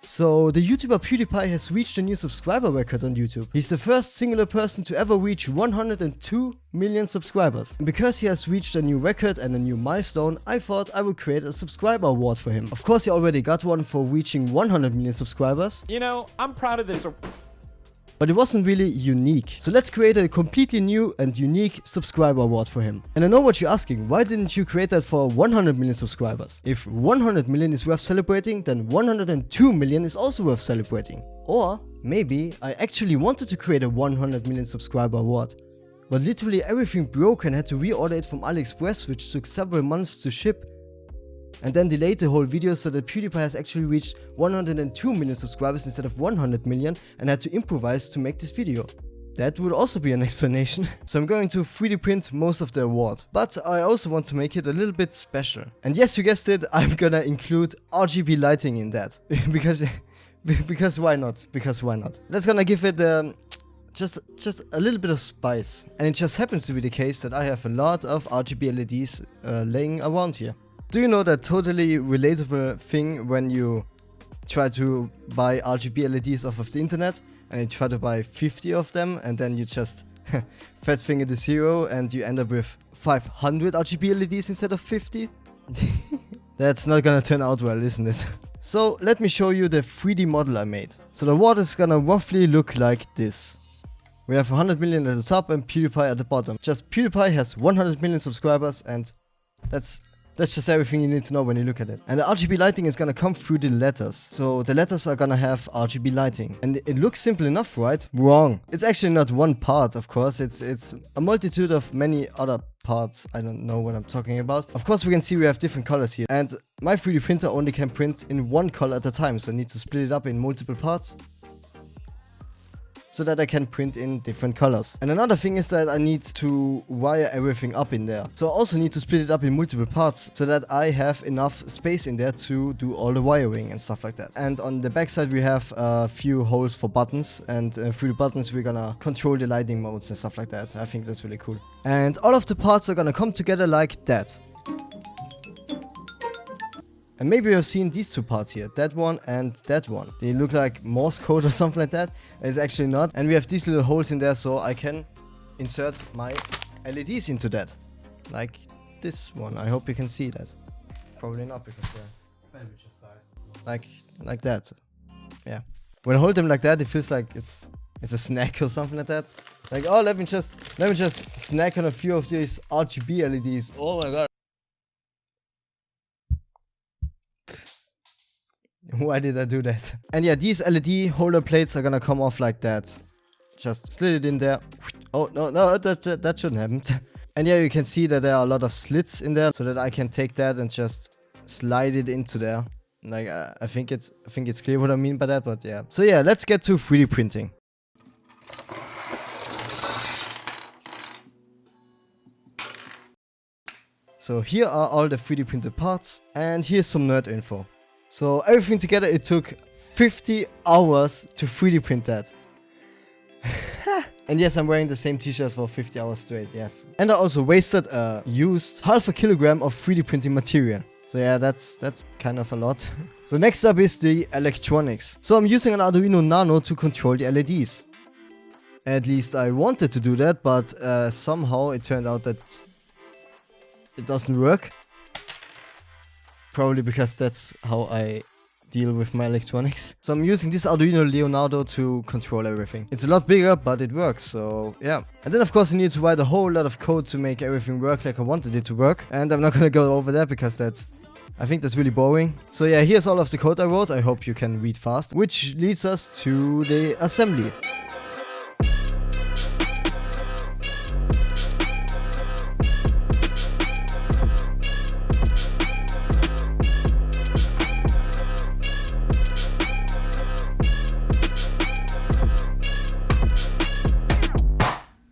So, the YouTuber PewDiePie has reached a new subscriber record on YouTube. He's the first singular person to ever reach 102 million subscribers. And because he has reached a new record and a new milestone, I thought I would create a subscriber award for him. Of course, he already got one for reaching 100 million subscribers. You know, I'm proud of this. But it wasn't really unique. So let's create a completely new and unique subscriber award for him. And I know what you're asking, why didn't you create that for 100 million subscribers? If 100 million is worth celebrating, then 102 million is also worth celebrating. Or maybe I actually wanted to create a 100 million subscriber award, but literally everything broke and had to reorder it from AliExpress, which took several months to ship. And then delayed the whole video so that PewDiePie has actually reached 102 million subscribers instead of 100 million and had to improvise to make this video. That would also be an explanation. So I'm going to 3D print most of the award. But I also want to make it a little bit special. And yes, you guessed it, I'm gonna include RGB lighting in that. because why not? Because why not? That's gonna give it just a little bit of spice. And it just happens to be the case that I have a lot of RGB LEDs laying around here. Do you know that totally relatable thing when you try to buy RGB LEDs off of the internet and you try to buy 50 of them and then you just fat finger the zero and you end up with 500 RGB LEDs instead of 50? That's not gonna turn out well, isn't it? So let me show you the 3D model I made. So the water is gonna roughly look like this. We have 100 million at the top and PewDiePie at the bottom. Just PewDiePie has 100 million subscribers and that's just everything you need to know when you look at it. And the RGB lighting is gonna come through the letters. So the letters are gonna have RGB lighting. And it looks simple enough, right? Wrong. It's actually not one part, of course. It's a multitude of many other parts. I don't know what I'm talking about. Of course, we can see we have different colors here. And my 3D printer only can print in one color at a time. So I need to split it up in multiple parts, so that I can print in different colors. And another thing is that I need to wire everything up in there. So I also need to split it up in multiple parts so that I have enough space in there to do all the wiring and stuff like that. And on the back side we have a few holes for buttons, and through the buttons we're gonna control the lighting modes and stuff like that. I think that's really cool. And all of the parts are gonna come together like that. And maybe you've seen these two parts here, that one and that one. They look like Morse code or something like that. It's actually not. And we have these little holes in there so I can insert my LEDs into that. Like this one. I hope you can see that. Probably not because like that. Yeah. When I hold them like that, it feels like it's a snack or something like that. Like, oh, let me just snack on a few of these RGB LEDs. Oh my god. Why did I do that? And yeah, these LED holder plates are gonna come off like that. Just slid it in there. Oh, no, that shouldn't happen. And yeah, you can see that there are a lot of slits in there so that I can take that and just slide it into there. Like, I think it's clear what I mean by that, but yeah. So yeah, let's get to 3D printing. So here are all the 3D printed parts, and here's some nerd info. So everything together, it took 50 hours to 3D print that. And yes, I'm wearing the same t-shirt for 50 hours straight, yes. And I also wasted used half a kilogram of 3D printing material. So yeah, that's kind of a lot. So next up is the electronics. So I'm using an Arduino Nano to control the LEDs. At least I wanted to do that, but somehow it turned out that it doesn't work. Probably because that's how I deal with my electronics. So I'm using this Arduino Leonardo to control everything. It's a lot bigger, but it works, so yeah. And then of course I need to write a whole lot of code to make everything work like I wanted it to work. And I'm not gonna go over that because I think that's really boring. So yeah, here's all of the code I wrote. I hope you can read fast. Which leads us to the assembly.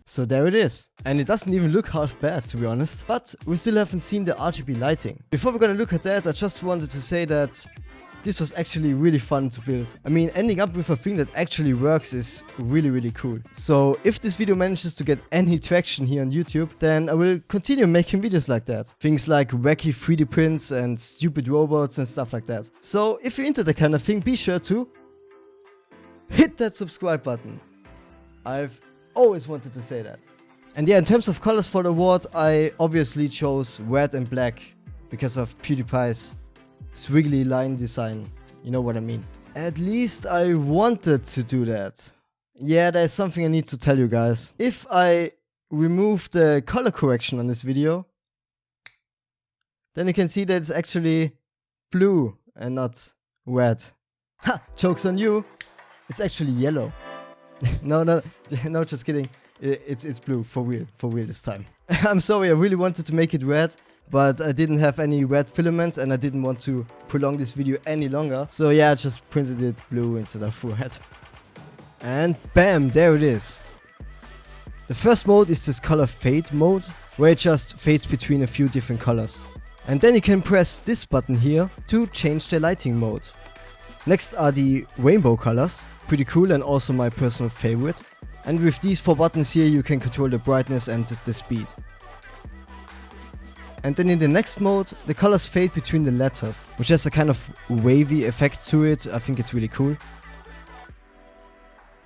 So there it is. And it doesn't even look half bad, to be honest. But we still haven't seen the RGB lighting. Before we're gonna look at that, I just wanted to say that this was actually really fun to build. I mean, ending up with a thing that actually works is really cool. So if this video manages to get any traction here on YouTube, then I will continue making videos like that. Things like wacky 3D prints and stupid robots and stuff like that. So if you're into that kind of thing, be sure to hit that subscribe button. I've always wanted to say that. And yeah, in terms of colors for the award, I obviously chose red and black because of PewDiePie's swiggly line design. You know what I mean. At least I wanted to do that. Yeah, there's something I need to tell you guys. If I remove the color correction on this video, then you can see that it's actually blue and not red. Ha! Joke's on you. It's actually yellow. No, just kidding. It's blue, for real this time. I'm sorry, I really wanted to make it red, but I didn't have any red filament and I didn't want to prolong this video any longer. So yeah, I just printed it blue instead of red. And bam, there it is. The first mode is this color fade mode, where it just fades between a few different colors. And then you can press this button here to change the lighting mode. Next are the rainbow colors, pretty cool and also my personal favorite. And with these 4 buttons here you can control the brightness and the speed. And then in the next mode, the colors fade between the letters, which has a kind of wavy effect to it. I think it's really cool.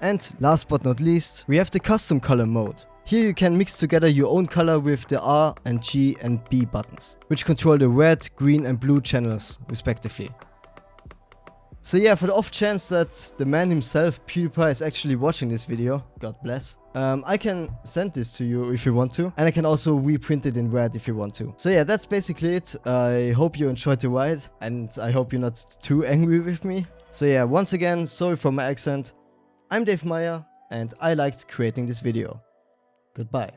And last but not least, we have the custom color mode. Here you can mix together your own color with the R and G and B buttons, which control the red, green and blue channels respectively. So yeah, for the off chance that the man himself, PewDiePie, is actually watching this video, God bless, I can send this to you if you want to, and I can also reprint it in red if you want to. So yeah, that's basically it. I hope you enjoyed the ride, and I hope you're not too angry with me. So yeah, once again, sorry for my accent. I'm Dave Meyer, and I liked creating this video. Goodbye.